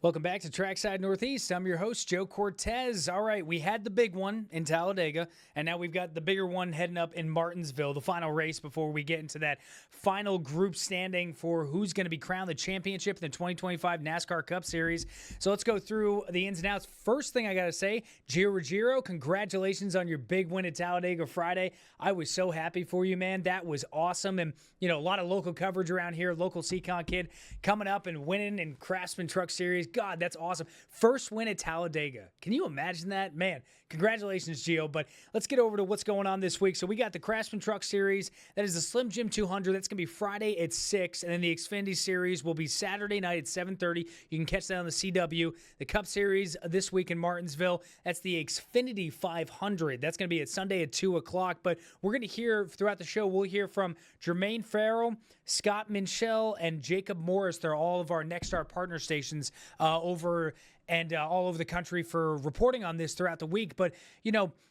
Welcome back to Trackside Northeast. I'm your host, Joe Cortese. All right, we had the big one in Talladega, and now we've got the bigger one heading up in Martinsville, the final race before we get into that final group standing for who's going to be crowned the championship in the 2025 NASCAR Cup Series. So let's go through the ins and outs. First thing I got to say, Gio Ruggiero, congratulations on your big win at Talladega Friday. I was so happy for you, man. That was awesome. And, a lot of local coverage around here, local CCON kid coming up and winning in Craftsman Truck Series. God, that's awesome. First win at Talladega. Can you imagine that? Man, congratulations, Gio. But let's get over to what's going on this week. So we got the Craftsman Truck Series. That is the Slim Jim 200. That's going to be Friday at 6. And then the Xfinity Series will be Saturday night at 7:30. You can catch that on the CW. The Cup Series this week in Martinsville, that's the Xfinity 500. That's going to be at Sunday at 2 o'clock. But we're going to hear throughout the show, we'll hear from Jermaine Ferrell, Scott Minchell, and Jacob Morris. They're all of our Nexstar partner stations over and all over the country for reporting on this throughout the week. But,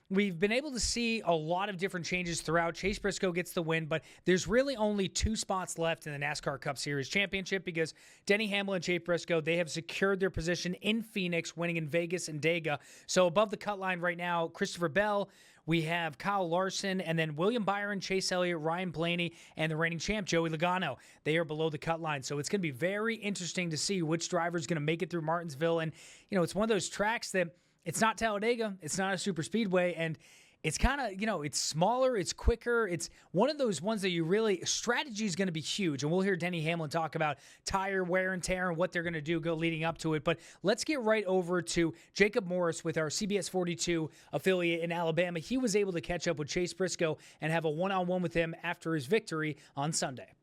we've been able to see a lot of different changes throughout. Chase Briscoe gets the win, but there's really only 2 spots left in the NASCAR Cup Series Championship because Denny Hamlin and Chase Briscoe, they have secured their position in Phoenix, winning in Vegas and Dega. So above the cut line right now, Christopher Bell, we have Kyle Larson, and then William Byron, Chase Elliott, Ryan Blaney, and the reigning champ, Joey Logano. They are below the cut line. So it's going to be very interesting to see which driver is going to make it through Martinsville. And, it's one of those tracks that it's not Talladega, it's not a super speedway, and it's kind of, it's smaller, it's quicker. It's one of those ones that strategy is going to be huge. And we'll hear Denny Hamlin talk about tire wear and tear and what they're going to do leading up to it. But let's get right over to Jacob Morris with our CBS 42 affiliate in Alabama. He was able to catch up with Chase Briscoe and have a one-on-one with him after his victory on Sunday.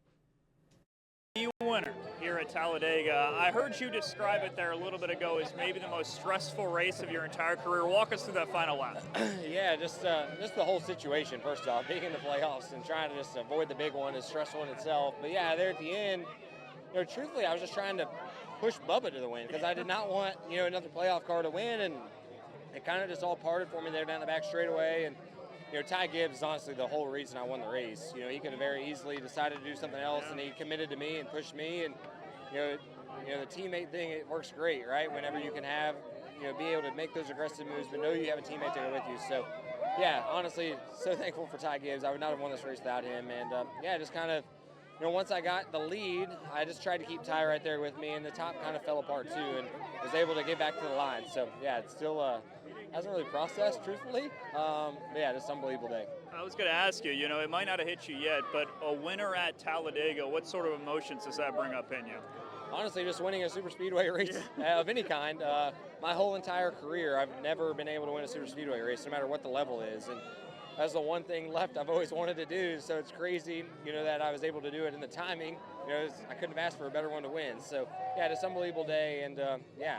Winner here at Talladega. I heard you describe it there a little bit ago as maybe the most stressful race of your entire career. Walk us through that final lap. Yeah, just the whole situation, first off, being in the playoffs and trying to just avoid the big one is stressful in itself. But yeah, there at the end, truthfully, I was just trying to push Bubba to the win because I did not want, another playoff car to win, and it kind of just all parted for me there down the back straightaway. And Ty Gibbs is honestly the whole reason I won the race. He could have very easily decided to do something else, and he committed to me and pushed me. And the teammate thing, it works great, right? Whenever you can have, be able to make those aggressive moves, but know you have a teammate to go with you. So, yeah, honestly, so thankful for Ty Gibbs. I would not have won this race without him. And just kind of, once I got the lead, I just tried to keep Ty right there with me, and the top kind of fell apart too, and was able to get back to the line. So, yeah, it's still hasn't really processed, truthfully. But yeah, just an unbelievable day. I was going to ask you, it might not have hit you yet, but a winner at Talladega, what sort of emotions does that bring up in you? Honestly, just winning a super speedway race of any kind. My whole entire career, I've never been able to win a super speedway race, no matter what the level is. And that's the one thing left I've always wanted to do. So it's crazy, that I was able to do it in the timing. I couldn't have asked for a better one to win. So, yeah, it's an unbelievable day, and,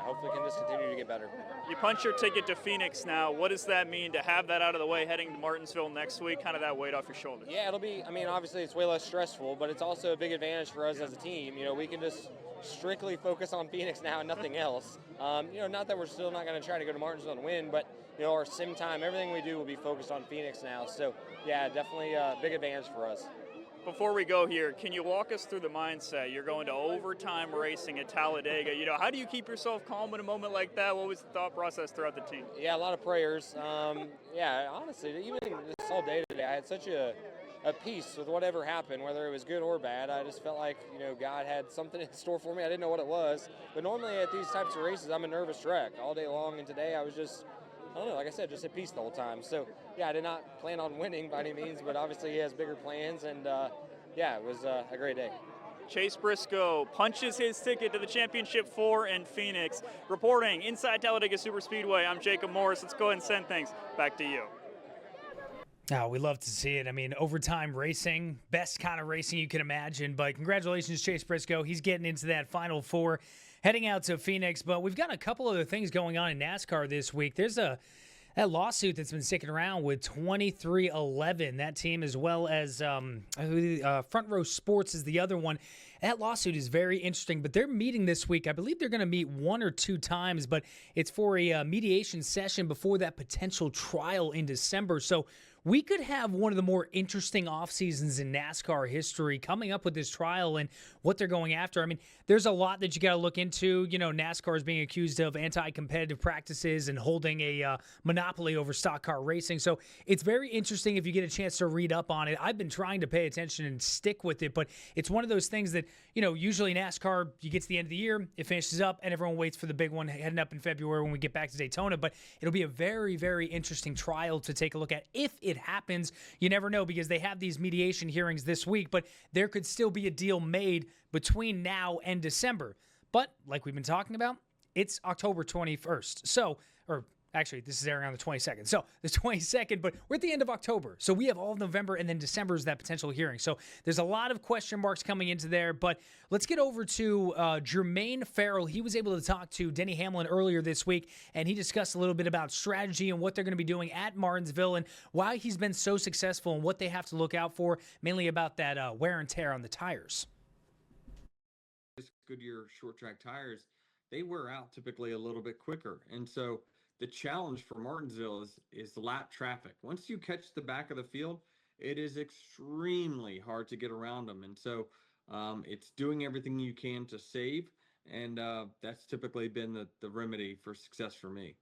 hopefully can just continue to get better. You punch your ticket to Phoenix now. What does that mean to have that out of the way heading to Martinsville next week, kind of that weight off your shoulders? Yeah, it'll be, obviously it's way less stressful, but it's also a big advantage for us as a team. We can just strictly focus on Phoenix now and nothing else. Not that we're still not going to try to go to Martinsville and win, but, our sim time, everything we do will be focused on Phoenix now. So, yeah, definitely a big advantage for us. Before we go here, can you walk us through the mindset? You're going to overtime racing at Talladega. How do you keep yourself calm in a moment like that? What was the thought process throughout the team? Yeah, a lot of prayers. Honestly, even this whole day today, I had such a peace with whatever happened, whether it was good or bad. I just felt like, God had something in store for me. I didn't know what it was. But normally at these types of races, I'm a nervous wreck all day long. And today I was just, I don't know, like I said, just at peace the whole time. So, yeah, I did not plan on winning by any means, but obviously he has bigger plans. And, it was a great day. Chase Briscoe punches his ticket to the Championship 4 in Phoenix. Reporting inside Talladega Superspeedway, I'm Jacob Morris. Let's go ahead and send things back to you. Oh, we love to see it. Overtime racing, best kind of racing you can imagine. But congratulations, Chase Briscoe. He's getting into that Final Four, heading out to Phoenix. But we've got a couple other things going on in NASCAR this week. There's that lawsuit that's been sticking around with 2311, that team, as well as Front Row Sports is the other one. That lawsuit is very interesting, but they're meeting this week. I believe they're going to meet 1 or 2 times, but it's for a mediation session before that potential trial in December. So we could have one of the more interesting off seasons in NASCAR history coming up with this trial and what they're going after. I mean, there's a lot that you got to look into. You know, NASCAR is being accused of anti-competitive practices and holding a monopoly over stock car racing. So it's very interesting if you get a chance to read up on it. I've been trying to pay attention and stick with it, but it's one of those things that, you know, usually NASCAR, you get to the end of the year, it finishes up, and everyone waits for the big one heading up in February when we get back to Daytona. But it'll be a very, very interesting trial to take a look at if it happens. You never know, because they have these mediation hearings this week, but there could still be a deal made between now and December. But like we've been talking about, it's October 21st. So, or actually, this is airing on the 22nd. So the 22nd, but we're at the end of October. So we have all of November, and then December is that potential hearing. So there's a lot of question marks coming into there. But let's get over to Jermaine Ferrell. He was able to talk to Denny Hamlin earlier this week, and he discussed a little bit about strategy and what they're going to be doing at Martinsville and why he's been so successful and what they have to look out for, mainly about that wear and tear on the tires. Goodyear short track tires, they wear out typically a little bit quicker. And so the challenge for Martinsville is the lap traffic. Once you catch the back of the field, it is extremely hard to get around them. And so it's doing everything you can to save. And that's typically been the remedy for success for me.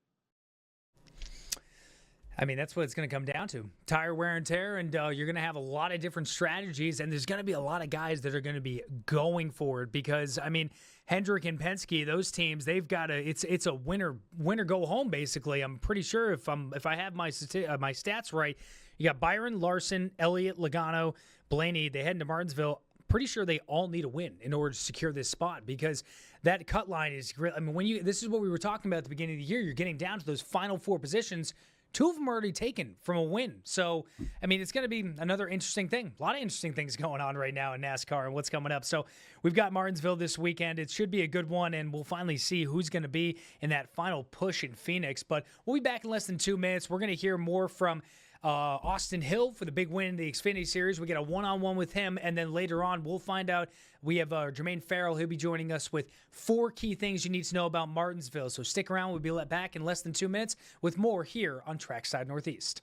I mean, that's what it's going to come down to. Tire wear and tear, and you're going to have a lot of different strategies, and there's going to be a lot of guys that are going to be going for it because, I mean, Hendrick and Penske, those teams, they've got it's a winner go home, basically. I'm pretty sure if I have my stats right, you got Byron, Larson, Elliott, Logano, Blaney, they head into Martinsville. Pretty sure they all need a win in order to secure this spot because that cut line is great. I mean, this is what we were talking about at the beginning of the year. You're getting down to those final 4 positions. 2 of them are already taken from a win. So, I mean, it's going to be another interesting thing. A lot of interesting things going on right now in NASCAR and what's coming up. So, we've got Martinsville this weekend. It should be a good one, and we'll finally see who's going to be in that final push in Phoenix. But we'll be back in less than 2 minutes. We're going to hear more from Austin Hill for the big win in the Xfinity Series. We get a one-on-one with him, and then later on we'll find out. We have Jermaine Ferrell. He'll be joining us with 4 key things you need to know about Martinsville. So stick around. We'll be back in less than 2 minutes with more here on Trackside Northeast.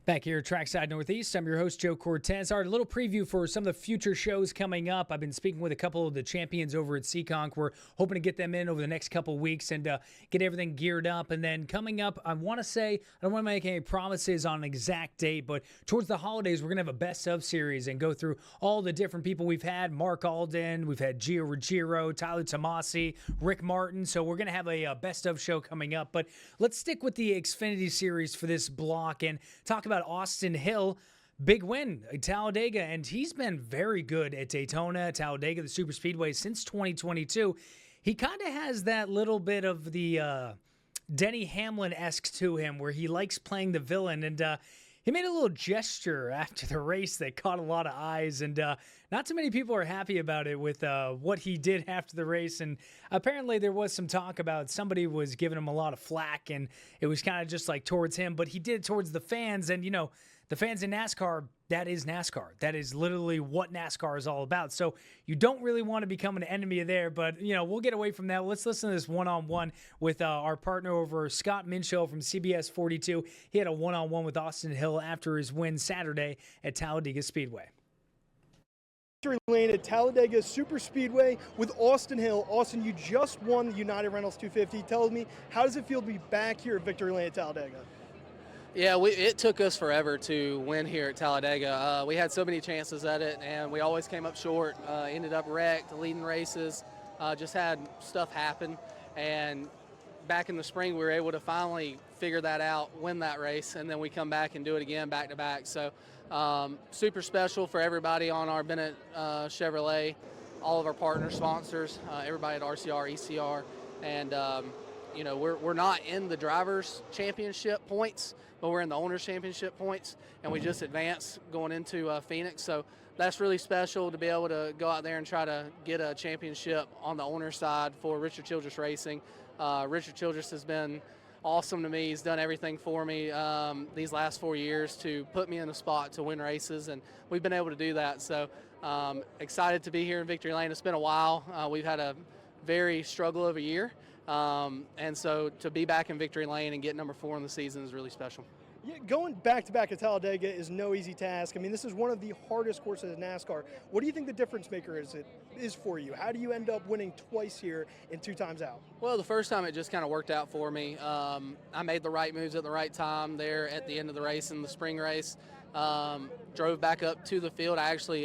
Back here at Trackside Northeast, I'm your host, Joe Cortese. All right, a little preview for some of the future shows coming up. I've been speaking with a couple of the champions over at Seekonk. We're hoping to get them in over the next couple of weeks and get everything geared up. And then coming up, I want to say, I don't want to make any promises on an exact date, but towards the holidays, we're going to have a best of series and go through all the different people we've had. Mark Alden, we've had Gio Ruggiero, Tyler Tomasi, Rick Martin. So we're going to have a best of show coming up. But let's stick with the Xfinity Series for this block and talk about Austin Hill. Big win at Talladega, and he's been very good at Daytona, Talladega, the super speedway since 2022. He kind of has that little bit of the Denny Hamlin-esque to him where he likes playing the villain, and he made a little gesture after the race that caught a lot of eyes, and not too many people are happy about it with what he did after the race. And apparently there was some talk about somebody was giving him a lot of flack, and it was kind of just like towards him, but he did it towards the fans. And, you know, the fans in NASCAR, that is NASCAR. That is literally what NASCAR is all about. So you don't really want to become an enemy there, but, you know, we'll get away from that. Let's listen to this one-on-one with our partner over, Scott Minshew from CBS 42. He had a one-on-one with Austin Hill after his win Saturday at Talladega Speedway. Victory lane at Talladega Super Speedway with Austin Hill. Austin, you just won the United Rentals 250. Tell me, how does it feel to be back here at Victory Lane at Talladega? Yeah, it took us forever to win here at Talladega. We had so many chances at it, and we always came up short. Ended up wrecked, leading races, just had stuff happen. And back in the spring, we were able to finally figure that out, win that race, and then we come back and do it again back-to-back. So super special for everybody on our Bennett Chevrolet, all of our partner sponsors, everybody at RCR, ECR, and you know, we're not in the drivers' championship points, but we're in the owners' championship points, and we just advanced going into Phoenix. So that's really special to be able to go out there and try to get a championship on the owner side for Richard Childress Racing. Richard Childress has been awesome to me. He's done everything for me these last 4 years to put me in a spot to win races, and we've been able to do that. So excited to be here in Victory Lane. It's been a while. We've had a very struggle of a year, and so to be back in Victory Lane and get number 4 in the season is really special. Yeah, going back-to-back at Talladega is no easy task. I mean, this is one of the hardest courses in NASCAR. What do you think the difference maker is for you? How do you end up winning twice here and 2 times out? Well, the first time it just kind of worked out for me. I made the right moves at the right time there at the end of the race in the spring race. Drove back up to the field. I actually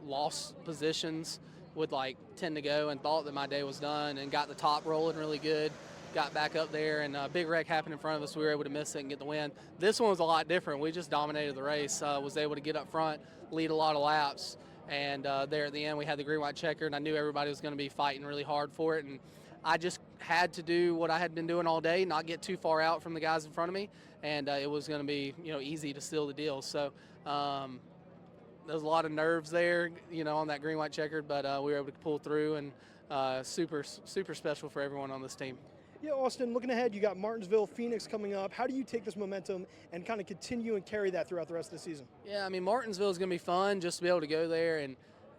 lost positions with like 10 to go and thought that my day was done and got the top rolling really good. Got back up there, and a big wreck happened in front of us. We were able to miss it and get the win. This one was a lot different. We just dominated the race, was able to get up front, lead a lot of laps, and there at the end we had the green-white checker, and I knew everybody was going to be fighting really hard for it, and I just had to do what I had been doing all day, not get too far out from the guys in front of me, and it was going to be easy to seal the deal. So there's a lot of nerves there, on that green-white checkered, but we were able to pull through, and super special for everyone on this team. Yeah, Austin, looking ahead, you got Martinsville, Phoenix coming up. How do you take this momentum and kind of continue and carry that throughout the rest of the season? Yeah, I mean, Martinsville is going to be fun just to be able to go there. And,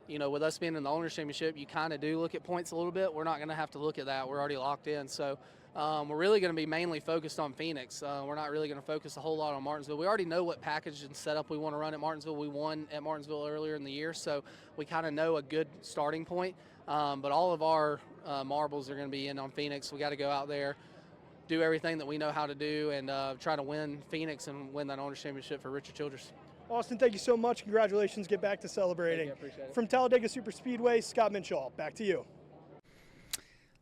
with us being in the Owners' Championship, you kind of do look at points a little bit. We're not going to have to look at that. We're already locked in. So we're really going to be mainly focused on Phoenix. We're not really going to focus a whole lot on Martinsville. We already know what package and setup we want to run at Martinsville. We won at Martinsville earlier in the year, so we kind of know a good starting point. But all of our marbles are going to be in on Phoenix. We got to go out there, do everything that we know how to do, and try to win Phoenix and win that Owners' Championship for Richard Childress. Austin, thank you so much. Congratulations. Get back to celebrating. Thank you, I appreciate it. From Talladega Superspeedway, Scott Minshaw, back to you.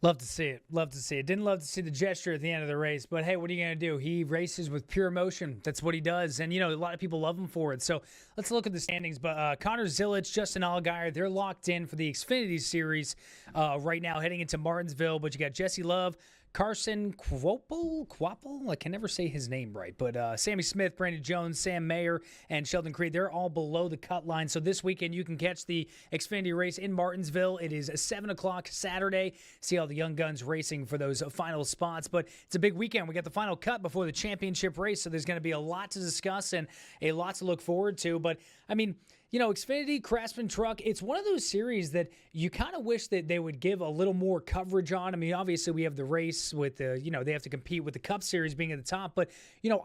Love to see it. Love to see it. Didn't love to see the gesture at the end of the race, but hey, what are you going to do? He races with pure emotion. That's what he does. And, a lot of people love him for it. So let's look at the standings. But Connor Zilic, Justin Allgaier, they're locked in for the Xfinity Series right now heading into Martinsville. But you got Jesse Love, Carson Kvapil, I can never say his name right, but Sammy Smith, Brandon Jones, Sam Mayer, and Sheldon Creed, they're all below the cut line. So this weekend you can catch the Xfinity race in Martinsville. It is 7 o'clock Saturday. See all the young guns racing for those final spots. But it's a big weekend. We got the final cut before the championship race, so there's going to be a lot to discuss and a lot to look forward to. But, I mean, Xfinity, Craftsman Truck, it's one of those series that you kind of wish that they would give a little more coverage on. I mean, obviously we have the race with the, they have to compete with the Cup Series being at the top. But,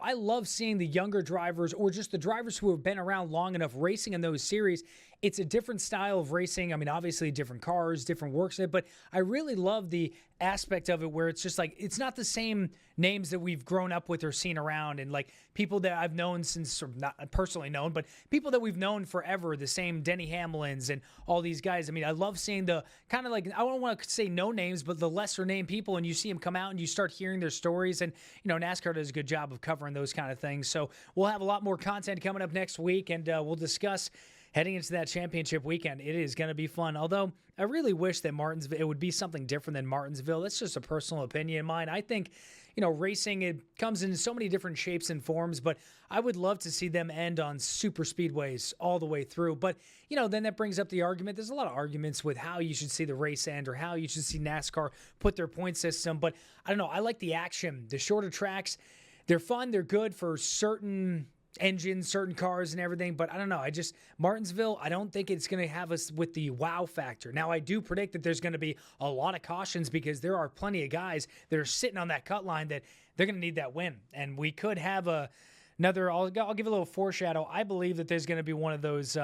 I love seeing the younger drivers or just the drivers who have been around long enough racing in those series. It's a different style of racing. I mean, obviously different cars, different works in it, but I really love the aspect of it where it's just like, it's not the same names that we've grown up with or seen around, and like people that I've known since, or not personally known, but people that we've known forever, the same Denny Hamlins and all these guys. I mean, I love seeing the kind of like, I don't want to say no names, but the lesser name people, and you see them come out and you start hearing their stories, and NASCAR does a good job of covering those kind of things. So we'll have a lot more content coming up next week, and we'll discuss heading into that championship weekend. It is going to be fun. Although I really wish that Martinsville, it would be something different than Martinsville. That's just a personal opinion of mine. I think, racing, it comes in so many different shapes and forms, but I would love to see them end on super speedways all the way through. But, then that brings up the argument. There's a lot of arguments with how you should see the race end or how you should see NASCAR put their point system. But I don't know. I like the action. The shorter tracks, they're fun. They're good for certain engines, certain cars and everything, but I don't know. Martinsville, I don't think it's going to have us with the wow factor. Now, I do predict that there's going to be a lot of cautions because there are plenty of guys that are sitting on that cut line that they're going to need that win. And we could have another, I'll give a little foreshadow. I believe that there's going to be one of those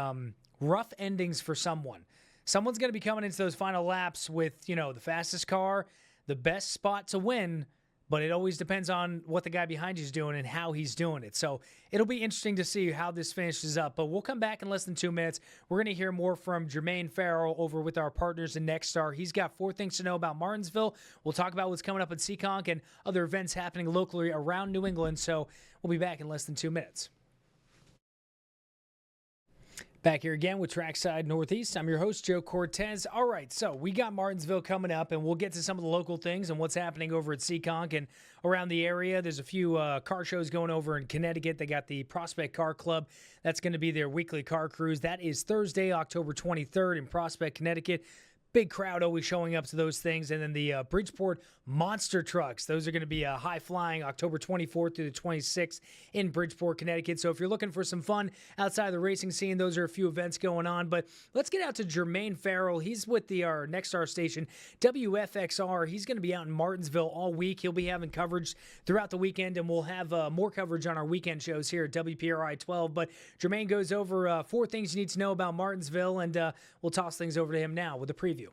rough endings for someone. Someone's going to be coming into those final laps with, the fastest car, the best spot to win, but it always depends on what the guy behind you is doing and how he's doing it. So it'll be interesting to see how this finishes up. But we'll come back in less than 2 minutes. We're going to hear more from Jermaine Ferrell over with our partners in Nexstar. He's got 4 things to know about Martinsville. We'll talk about what's coming up at Seekonk and other events happening locally around New England. So we'll be back in less than 2 minutes. Back here again with Trackside Northeast. I'm your host, Joe Cortese. All right, so we got Martinsville coming up, and we'll get to some of the local things and what's happening over at Seekonk and around the area. There's a few car shows going over in Connecticut. They got the Prospect Car Club. That's going to be their weekly car cruise. That is Thursday, October 23rd in Prospect, Connecticut. big crowd always showing up to those things. And then the Bridgeport Monster Trucks. Those are going to be high flying October 24th through the 26th in Bridgeport, Connecticut. So if you're looking for some fun outside of the racing scene, those are a few events going on. But let's get out to Jermaine Ferrell. He's with our Nexstar station, WFXR. He's going to be out in Martinsville all week. He'll be having coverage throughout the weekend, and we'll have more coverage on our weekend shows here at WPRI 12. But Jermaine goes over 4 things you need to know about Martinsville, and we'll toss things over to him now with a preview.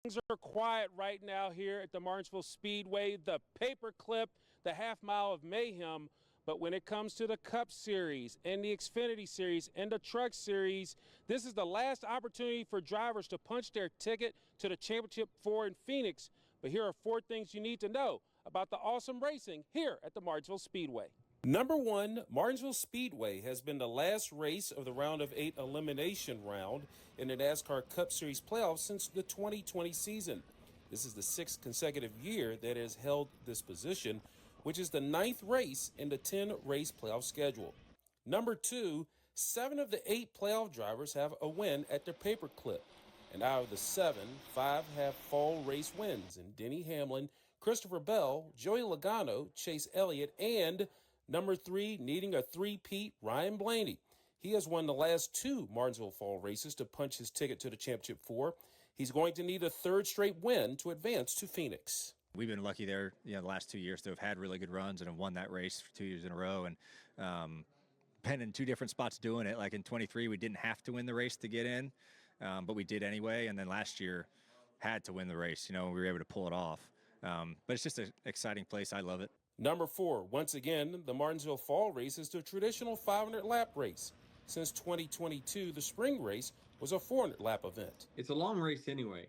Things are quiet right now here at the Martinsville Speedway, the paperclip, the half mile of mayhem. But when it comes to the Cup Series and the Xfinity Series and the Truck Series, this is the last opportunity for drivers to punch their ticket to the Championship 4 in Phoenix. But here are 4 things you need to know about the awesome racing here at the Martinsville Speedway. Number 1, Martinsville Speedway has been the last race of the round of 8 elimination round in the NASCAR Cup Series playoffs since the 2020 season. This is the 6th consecutive year that it has held this position, which is the 9th race in the 10-race playoff schedule. Number 2, 7 of the 8 playoff drivers have a win at their paperclip. And out of the 7, 5 have fall race wins in Denny Hamlin, Christopher Bell, Joey Logano, Chase Elliott, and number 3, needing a 3-peat, Ryan Blaney. He has won the last 2 Martinsville fall races to punch his ticket to the Championship 4. He's going to need a 3rd straight win to advance to Phoenix. We've been lucky there, the last 2 years to have had really good runs and have won that race for 2 years in a row. And been in 2 different spots doing it. Like in 23, we didn't have to win the race to get in, but we did anyway. And then last year, had to win the race. We were able to pull it off. But it's just an exciting place. I love it. Number 4, once again, the Martinsville Fall Race is the traditional 500-lap race. Since 2022, the spring race was a 400-lap event. It's a long race anyway,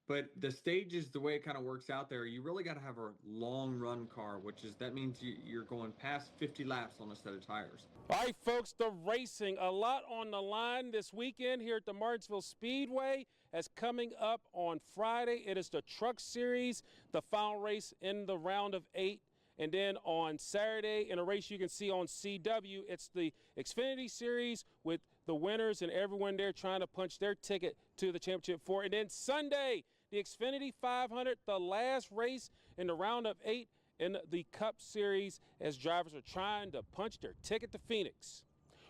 but the stages, the way it kind of works out there, you really got to have a long run car, that means you're going past 50 laps on a set of tires. All right, folks, the racing, a lot on the line this weekend here at the Martinsville Speedway. As coming up on Friday, it is the Truck Series, the final race in the round of 8. And then on Saturday, in a race you can see on CW, it's the Xfinity Series with the winners and everyone there trying to punch their ticket to the Championship 4. And then Sunday, the Xfinity 500, the last race in the round of 8 in the Cup Series as drivers are trying to punch their ticket to Phoenix.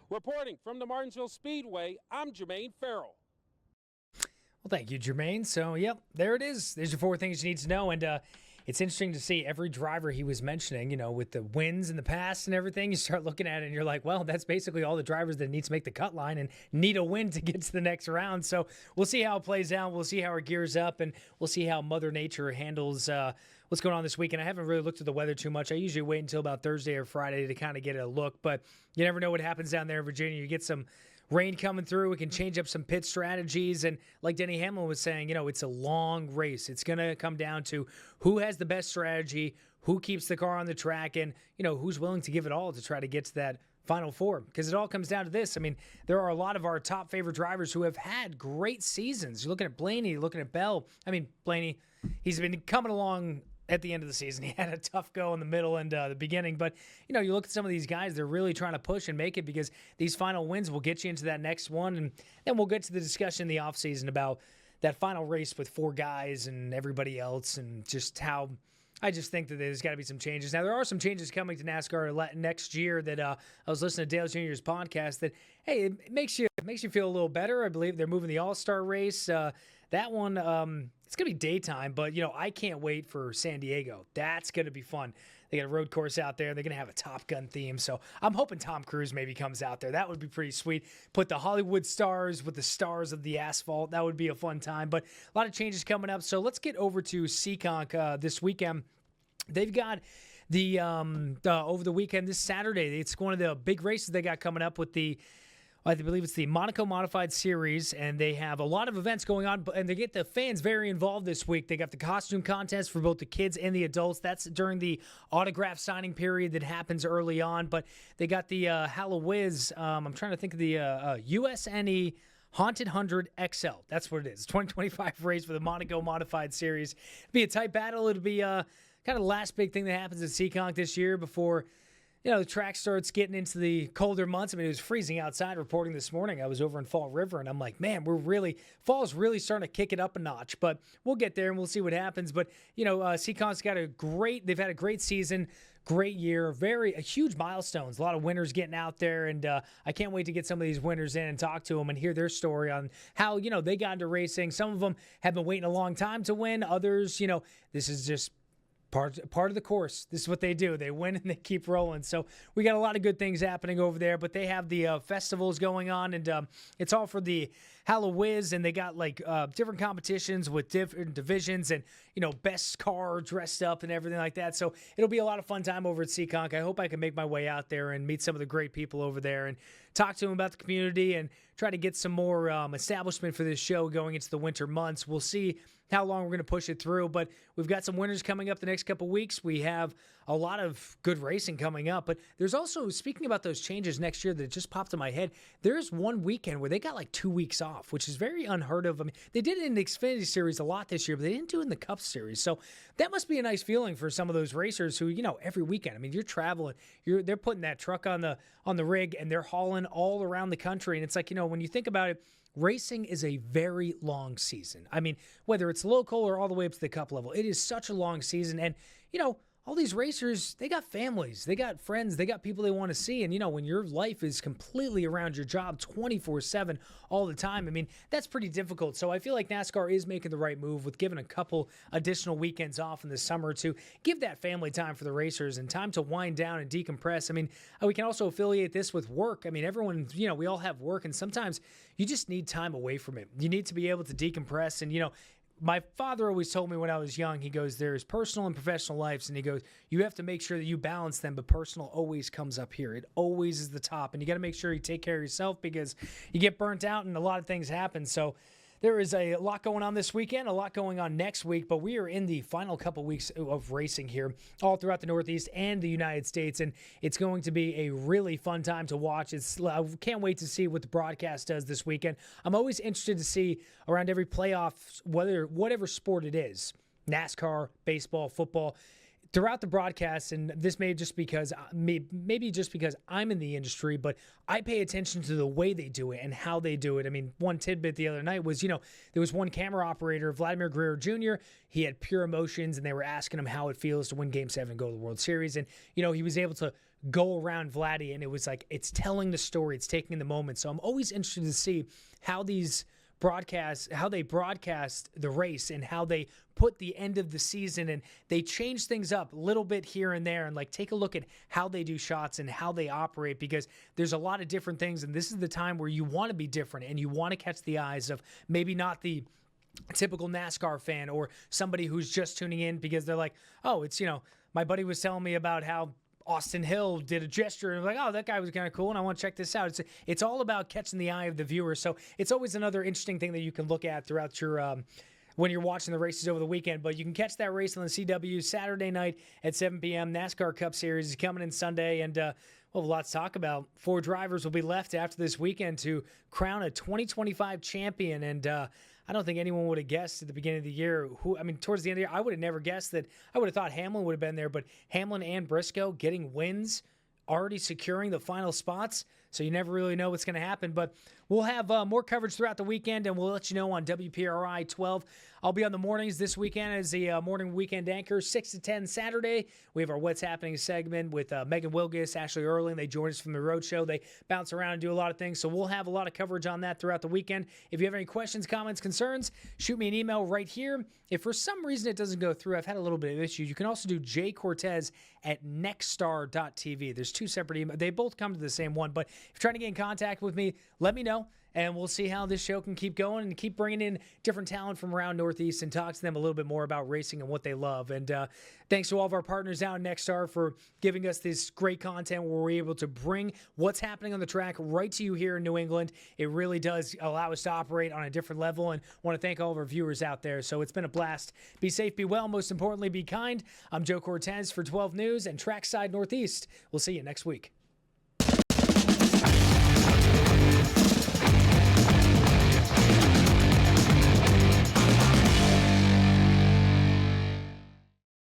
Reporting from the Martinsville Speedway, I'm Jermaine Ferrell. Well, thank you, Jermaine. So, yep, there it is. There's your 4 things you need to know. And it's interesting to see every driver he was mentioning, with the wins in the past and everything. You start looking at it and you're like, well, that's basically all the drivers that need to make the cut line and need a win to get to the next round. So we'll see how it plays out. We'll see how it gears up, and we'll see how Mother Nature handles what's going on this weekend. I haven't really looked at the weather too much. I usually wait until about Thursday or Friday to kind of get a look, but you never know what happens down there in Virginia. You get some rain coming through. It can change up some pit strategies. And like Denny Hamlin was saying, it's a long race. It's going to come down to who has the best strategy, who keeps the car on the track, and, who's willing to give it all to try to get to that Final Four. Because it all comes down to this. I mean, there are a lot of our top favorite drivers who have had great seasons. You're looking at Blaney, you're looking at Bell. I mean, Blaney, he's been coming along at the end of the season. He had a tough go in the middle and the beginning. But, you look at some of these guys, they're really trying to push and make it because these final wins will get you into that next one. And then we'll get to the discussion in the offseason about that final race with 4 guys and everybody else and just how I just think that there's got to be some changes. Now, there are some changes coming to NASCAR next year that I was listening to Dale Jr.'s podcast that, hey, it makes you feel a little better. I believe they're moving the All-Star race. That one, it's going to be daytime, but, I can't wait for San Diego. That's going to be fun. They got a road course out there. They're going to have a Top Gun theme, so I'm hoping Tom Cruise maybe comes out there. That would be pretty sweet. Put the Hollywood stars with the stars of the asphalt. That would be a fun time, but a lot of changes coming up. So let's get over to Seekonk this weekend. They've got the over the weekend, this Saturday, it's one of the big races they got coming up with I believe it's the Monaco Modified Series, and they have a lot of events going on, and they get the fans very involved this week. They got the costume contest for both the kids and the adults. That's during the autograph signing period that happens early on, but they got the Hallowiz, I'm trying to think of the USNE Haunted 100 XL. That's what it is. 2025 race for the Monaco Modified Series. It'll be a tight battle. It'll be kind of the last big thing that happens at Seekonk this year before the track starts getting into the colder months. I mean, it was freezing outside reporting this morning. I was over in Fall River, and I'm like, man, fall's really starting to kick it up a notch. But we'll get there, and we'll see what happens. But, Seacon's they've had a great season, great year, a huge milestones, a lot of winners getting out there. And I can't wait to get some of these winners in and talk to them and hear their story on how, they got into racing. Some of them have been waiting a long time to win. Others, this is just part of the course. This is what they do. They win and they keep rolling. So we got a lot of good things happening over there, but they have the festivals going on, and it's all for the Hallowiz, and they got different competitions with different divisions and, best car dressed up and everything like that. So it'll be a lot of fun time over at Seaconk. I hope I can make my way out there and meet some of the great people over there and talk to them about the community and try to get some more establishment for this show going into the winter months. We'll see how long we're going to push it through, but we've got some winners coming up the next couple weeks. We have a lot of good racing coming up, but there's also, speaking about those changes next year that just popped in my head, there's one weekend where they got 2 weeks off, which is very unheard of. I mean, they did it in the Xfinity Series a lot this year, but they didn't do it in the Cup Series. So that must be a nice feeling for some of those racers who, every weekend, I mean, you're traveling, they're putting that truck on the rig and they're hauling all around the country. And it's like, when you think about it, racing is a very long season. I mean, whether it's local or all the way up to the Cup level, it is such a long season. And, all these racers, they got families, they got friends, they got people they want to see. And, when your life is completely around your job 24/7 all the time, I mean, that's pretty difficult. So I feel like NASCAR is making the right move with giving a couple additional weekends off in the summer to give that family time for the racers and time to wind down and decompress. I mean, we can also affiliate this with work. I mean, everyone, we all have work, and sometimes you just need time away from it. You need to be able to decompress. And, my father always told me when I was young, he goes, there's personal and professional lives. And he goes, you have to make sure that you balance them, but personal always comes up here. It always is the top. And you got to make sure you take care of yourself because you get burnt out and a lot of things happen. So there is a lot going on this weekend, a lot going on next week, but we are in the final couple weeks of racing here all throughout the Northeast and the United States, and it's going to be a really fun time to watch. I can't wait to see what the broadcast does this weekend. I'm always interested to see around every playoff, whatever sport it is, NASCAR, baseball, football, throughout the broadcast, and this maybe just because I'm in the industry, but I pay attention to the way they do it and how they do it. I mean, one tidbit the other night was, there was one camera operator, Vladimir Guerrero Jr., he had pure emotions, and they were asking him how it feels to win Game 7 and go to the World Series, and, he was able to go around Vladdy, and it was like, it's telling the story, it's taking the moment. So I'm always interested to see how they broadcast the race and how they put the end of the season, and they change things up a little bit here and there, and take a look at how they do shots and how they operate, because there's a lot of different things, and this is the time where you want to be different and you want to catch the eyes of maybe not the typical NASCAR fan or somebody who's just tuning in because they're like, oh, it's, my buddy was telling me about how Austin Hill did a gesture and like, oh, that guy was kind of cool and I want to check this out. It's all about catching the eye of the viewer. So it's always another interesting thing that you can look at throughout your when you're watching the races over the weekend. But you can catch that race on the CW Saturday night at 7 p.m. NASCAR Cup Series is coming in Sunday, and we'll have a lot to talk about. 4 drivers will be left after this weekend to crown a 2025 champion, and I don't think anyone would have guessed at the beginning of the year towards the end of the year, I would have never guessed that. I would have thought Hamlin would have been there, but Hamlin and Briscoe getting wins, already securing the final spots. So you never really know what's going to happen. But we'll have more coverage throughout the weekend, and we'll let you know on WPRI 12. I'll be on the mornings this weekend as the morning weekend anchor, 6 to 10 Saturday. We have our What's Happening segment with Megan Wilgus, Ashley Erling. They join us from the road show. They bounce around and do a lot of things. So we'll have a lot of coverage on that throughout the weekend. If you have any questions, comments, concerns, shoot me an email right here. If for some reason it doesn't go through, I've had a little bit of issues. You can also do J Cortese at nexstar.tv. There's 2 separate emails. They both come to the same one. But if you're trying to get in contact with me, let me know. And we'll see how this show can keep going and keep bringing in different talent from around Northeast and talk to them a little bit more about racing and what they love. And thanks to all of our partners out in Nexstar for giving us this great content where we're able to bring what's happening on the track right to you here in New England. It really does allow us to operate on a different level, and want to thank all of our viewers out there. So it's been a blast. Be safe, be well, most importantly, be kind. I'm Joe Cortese for 12 News and Trackside Northeast. We'll see you next week.